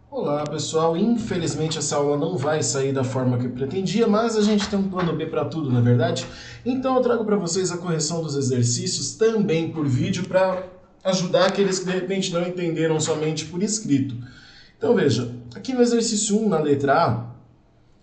Olá pessoal, infelizmente essa aula não vai sair da forma que eu pretendia, mas a gente tem um plano B para tudo, na verdade. Então eu trago para vocês a correção dos exercícios também por vídeo para ajudar aqueles que de repente não entenderam somente por escrito. Então veja, aqui no exercício 1, na letra A,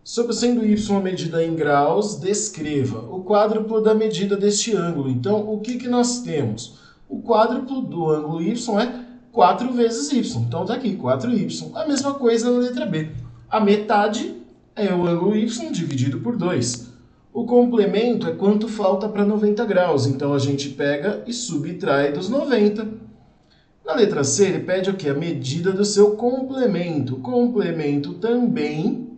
sobre sendo y a medida em graus, descreva o quádruplo da medida deste ângulo. Então o que nós temos? O quádruplo do ângulo y é 4 vezes y. Então está aqui, 4y. A mesma coisa na letra B. A metade é o ângulo y dividido por 2. O complemento é quanto falta para 90 graus. Então a gente pega e subtrai dos 90. Na letra C, ele pede o quê? A medida do seu complemento. Complemento também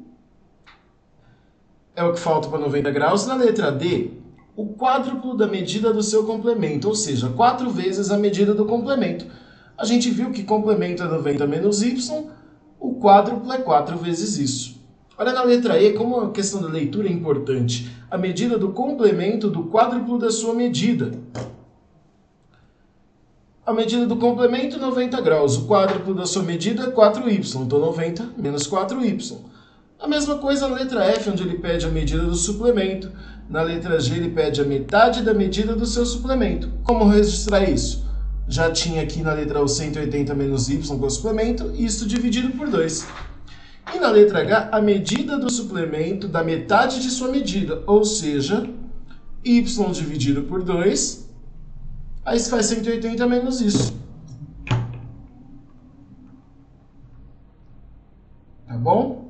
é o que falta para 90 graus. Na letra D, o quádruplo da medida do seu complemento, ou seja, 4 vezes a medida do complemento. A gente viu que complemento é 90 menos y, o quádruplo é 4 vezes isso. Olha na letra E, como a questão da leitura é importante. A medida do complemento do quádruplo da sua medida. A medida do complemento, 90 graus. O quádruplo da sua medida é 4y. Então, 90 menos 4y. A mesma coisa na letra F, onde ele pede a medida do suplemento. Na letra G, ele pede a metade da medida do seu suplemento. Como registrar isso? Já tinha aqui na letra U 180 menos y com o suplemento, isto dividido por 2. E na letra H, a medida do suplemento da metade de sua medida, ou seja, y dividido por 2, aí se faz 180 menos isso. Tá bom?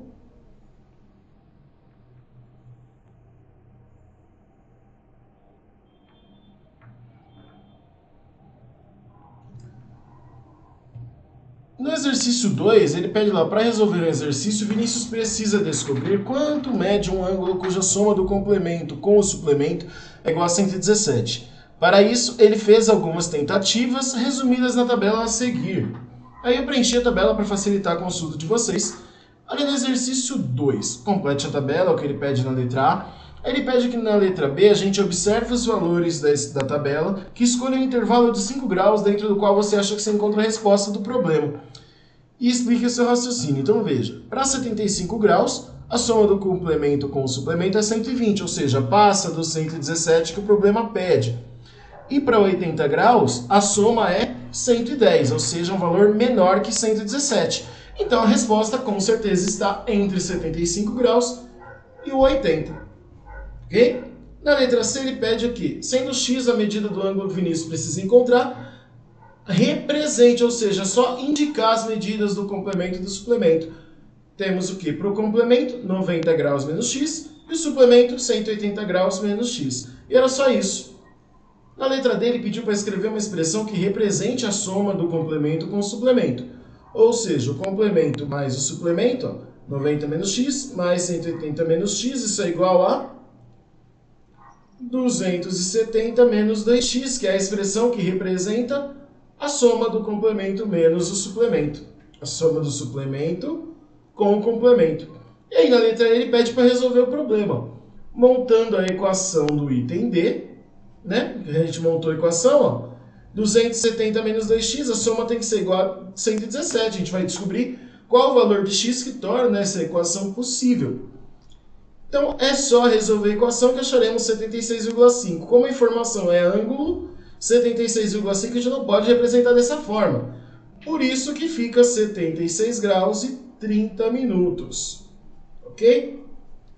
No exercício 2, ele pede lá, para resolver o exercício, Vinícius precisa descobrir quanto mede um ângulo cuja soma do complemento com o suplemento é igual a 117. Para isso, ele fez algumas tentativas resumidas na tabela a seguir. Aí eu preenchi a tabela para facilitar a consulta de vocês. Ali no exercício 2, complete a tabela, o que ele pede na letra A. Ele pede que na letra B a gente observe os valores da tabela, que escolha um intervalo de 5 graus dentro do qual você acha que você encontra a resposta do problema. E explique o seu raciocínio. Então veja, para 75 graus, a soma do complemento com o suplemento é 120, ou seja, passa dos 117 que o problema pede. E para 80 graus, a soma é 110, ou seja, um valor menor que 117. Então a resposta com certeza está entre 75 graus e o 80. Ok? Na letra C ele pede aqui, sendo x a medida do ângulo que Vinícius precisa encontrar, represente, ou seja, só indicar as medidas do complemento e do suplemento. Temos o que? Para o complemento, 90 graus menos x, e o suplemento, 180 graus menos x. E era só isso. Na letra D ele pediu para escrever uma expressão que represente a soma do complemento com o suplemento. Ou seja, o complemento mais o suplemento, ó, 90 menos x, mais 180 menos x, isso é igual a 270 menos 2x, que é a expressão que representa a soma do complemento menos o suplemento. A soma do suplemento com o complemento. E aí na letra E ele pede para resolver o problema. Montando a equação do item D, né? A gente montou a equação, ó. 270 menos 2x, a soma tem que ser igual a 117. A gente vai descobrir qual o valor de x que torna essa equação possível. Então, é só resolver a equação que acharemos 76,5. Como a informação é ângulo, 76,5 a gente não pode representar dessa forma. Por isso que fica 76 graus e 30 minutos. Ok?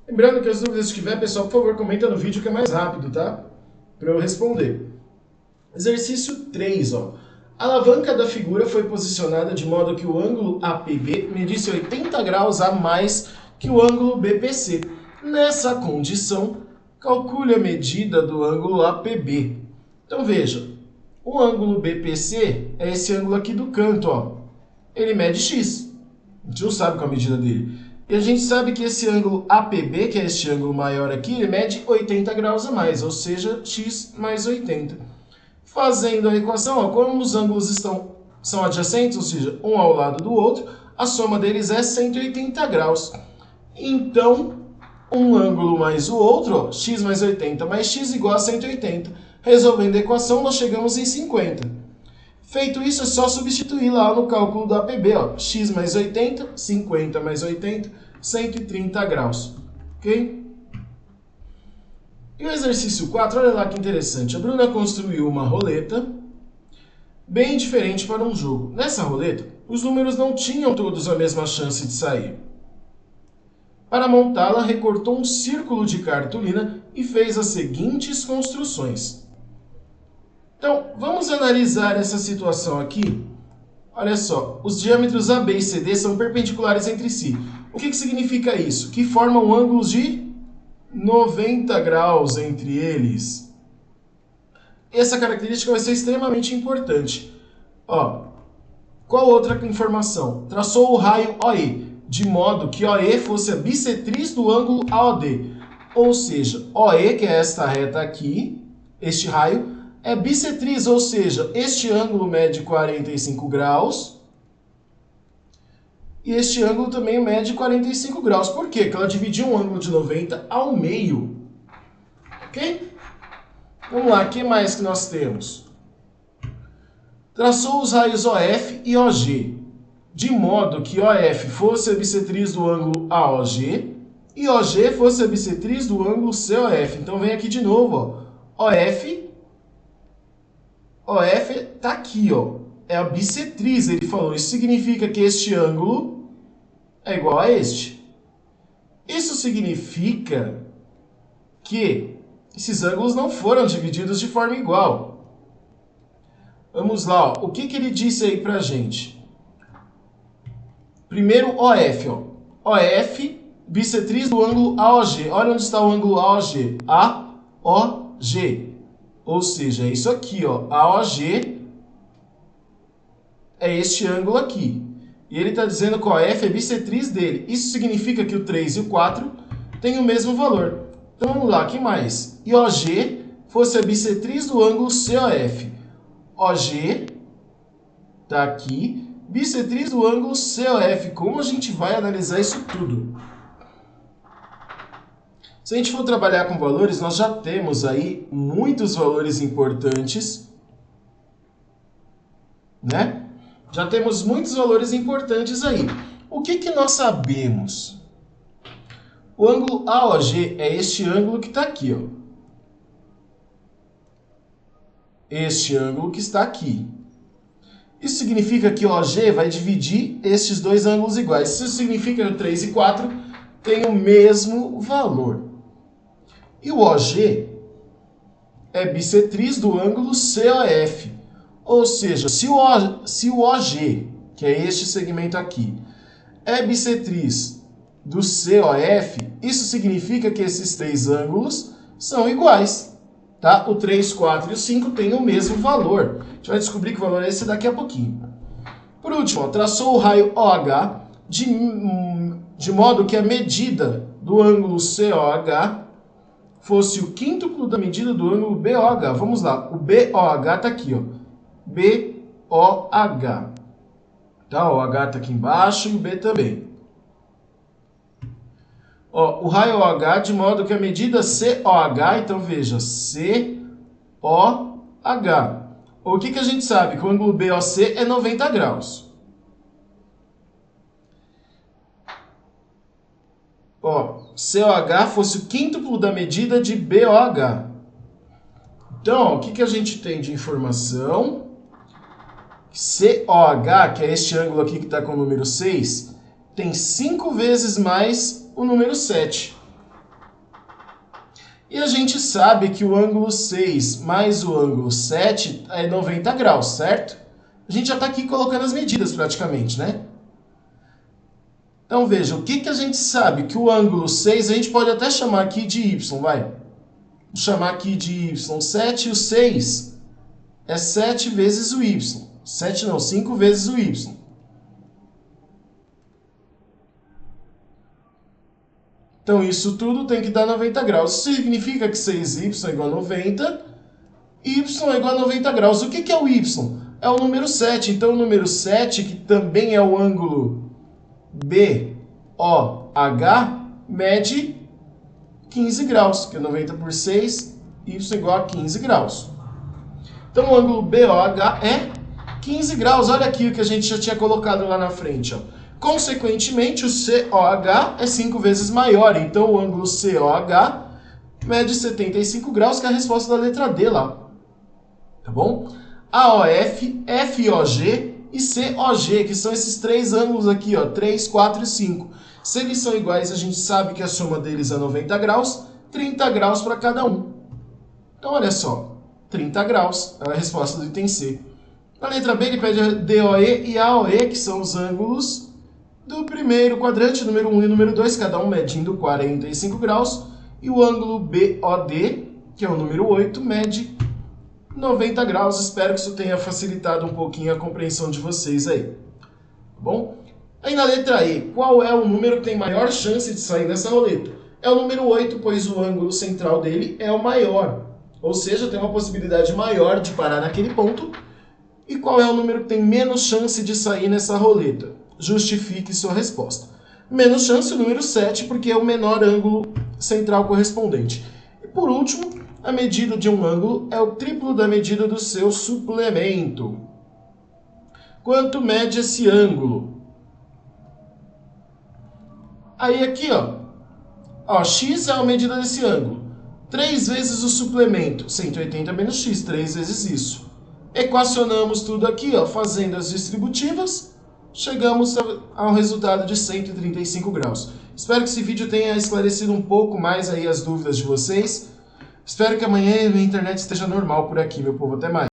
Lembrando que as dúvidas que tiver, pessoal, por favor, comenta no vídeo que é mais rápido, tá? Para eu responder. Exercício 3, ó. A alavanca da figura foi posicionada de modo que o ângulo APB medisse 80 graus a mais que o ângulo BPC. Nessa condição, calcule a medida do ângulo APB. Então veja, o ângulo BPC é esse ângulo aqui do canto, ó. Ele mede x. A gente não sabe qual a medida dele. E a gente sabe que esse ângulo APB, que é este ângulo maior aqui, ele mede 80 graus a mais, ou seja, x mais 80. Fazendo a equação, ó, como os ângulos são adjacentes, ou seja, um ao lado do outro, a soma deles é 180 graus. Então, um ângulo mais o outro, ó, x mais 80 mais x igual a 180. Resolvendo a equação, nós chegamos em 50. Feito isso, é só substituir lá no cálculo do APB, ó, x mais 80, 50 mais 80, 130 graus, ok? E o exercício 4, olha lá que interessante. A Bruna construiu uma roleta bem diferente para um jogo. Nessa roleta, os números não tinham todos a mesma chance de sair. Para montá-la, recortou um círculo de cartolina e fez as seguintes construções. Então, vamos analisar essa situação aqui. Olha só, os diâmetros AB e CD são perpendiculares entre si. O que significa isso? Que formam ângulos de 90 graus entre eles. Essa característica vai ser extremamente importante. Ó, qual outra informação? Traçou o raio OE, de modo que OE fosse a bissetriz do ângulo AOD. Ou seja, OE, que é esta reta aqui, este raio, é bissetriz, ou seja, este ângulo mede 45 graus e este ângulo também mede 45 graus. Por quê? Porque ela dividiu um ângulo de 90 ao meio. Ok? Vamos lá, o que mais que nós temos? Traçou os raios OF e OG, de modo que OF fosse a bissetriz do ângulo AOG e OG fosse a bissetriz do ângulo COF. Então vem aqui de novo, ó. OF está aqui, ó. É a bissetriz, ele falou. Isso significa que este ângulo é igual a este. Isso significa que esses ângulos não foram divididos de forma igual. Vamos lá, ó. O que ele disse aí pra gente? Primeiro, OF, ó. OF, bissetriz do ângulo AOG. Olha onde está o ângulo AOG. AOG. Ou seja, é isso aqui, ó. AOG é este ângulo aqui. E ele está dizendo que o OF é bissetriz dele. Isso significa que o 3 e o 4 têm o mesmo valor. Então vamos lá, o que mais? E OG fosse a bissetriz do ângulo COF. OG está aqui, bissetriz do ângulo COF. Como a gente vai analisar isso tudo? Se a gente for trabalhar com valores, nós já temos aí muitos valores importantes, né? Já temos muitos valores importantes aí. O que nós sabemos? O ângulo AOG é este ângulo que está aqui, ó. Este ângulo que está aqui. Isso significa que o OG vai dividir estes dois ângulos iguais. Isso significa que o 3 e 4 têm o mesmo valor. E o OG é bissetriz do ângulo COF. Ou seja, se o OG, que é este segmento aqui, é bissetriz do COF, isso significa que esses três ângulos são iguais. Tá? O 3, 4 e o 5 têm o mesmo valor. A gente vai descobrir que o valor é esse daqui a pouquinho. Por último, ó, traçou o raio OH de modo que a medida do ângulo COH fosse o quíntuplo da medida do ângulo BOH. Vamos lá, o BOH está aqui, ó. BOH. Tá? O H está aqui embaixo e o B também. Ó, o raio OH de modo que a medida COH, então veja, COH. O que a gente sabe? Que o ângulo BOC é 90 graus. Ó, COH fosse o quíntuplo da medida de BOH. Então, ó, o que a gente tem de informação? COH, que é este ângulo aqui que está com o número 6, tem 5 vezes mais o número 7. E a gente sabe que o ângulo 6 mais o ângulo 7 é 90 graus, certo? A gente já está aqui colocando as medidas praticamente, né? Então veja, o que a gente sabe? Que o ângulo 6 a gente pode até chamar aqui de y, vai. Vou chamar aqui de y7 e o 6 é 7 vezes o y. 7 não, 5 vezes o y. Então, isso tudo tem que dar 90 graus. Isso significa que 6y é igual a 90, y é igual a 90 graus. O que é o y? É o número 7. Então, o número 7, que também é o ângulo BOH, mede 15 graus, que é 90 por 6, y igual a 15 graus. Então, o ângulo BOH é 15 graus. Olha aqui o que a gente já tinha colocado lá na frente, ó. Consequentemente, o COH é 5 vezes maior, então o ângulo COH mede 75 graus, que é a resposta da letra D lá. Tá bom? AOF, FOG e COG, que são esses três ângulos aqui, ó, 3, 4 e 5. Se eles são iguais, a gente sabe que a soma deles é 90 graus, 30 graus para cada um. Então, olha só, 30 graus é a resposta do item C. Na letra B, ele pede a DOE e AOE, que são os ângulos do primeiro quadrante, número 1 e número 2, cada um medindo 45 graus. E o ângulo BOD, que é o número 8, mede 90 graus. Espero que isso tenha facilitado um pouquinho a compreensão de vocês aí. Tá bom? Aí na letra E, qual é o número que tem maior chance de sair nessa roleta? É o número 8, pois o ângulo central dele é o maior. Ou seja, tem uma possibilidade maior de parar naquele ponto. E qual é o número que tem menos chance de sair nessa roleta? Justifique sua resposta. Menos chance, o número 7, porque é o menor ângulo central correspondente. E por último, a medida de um ângulo é o triplo da medida do seu suplemento. Quanto mede esse ângulo? Aí aqui, ó, x é a medida desse ângulo. 3 vezes o suplemento, 180 menos x, 3 vezes isso. Equacionamos tudo aqui, ó, fazendo as distributivas, chegamos ao resultado de 135 graus. Espero que esse vídeo tenha esclarecido um pouco mais aí as dúvidas de vocês. Espero que amanhã a minha internet esteja normal por aqui, meu povo. Até mais.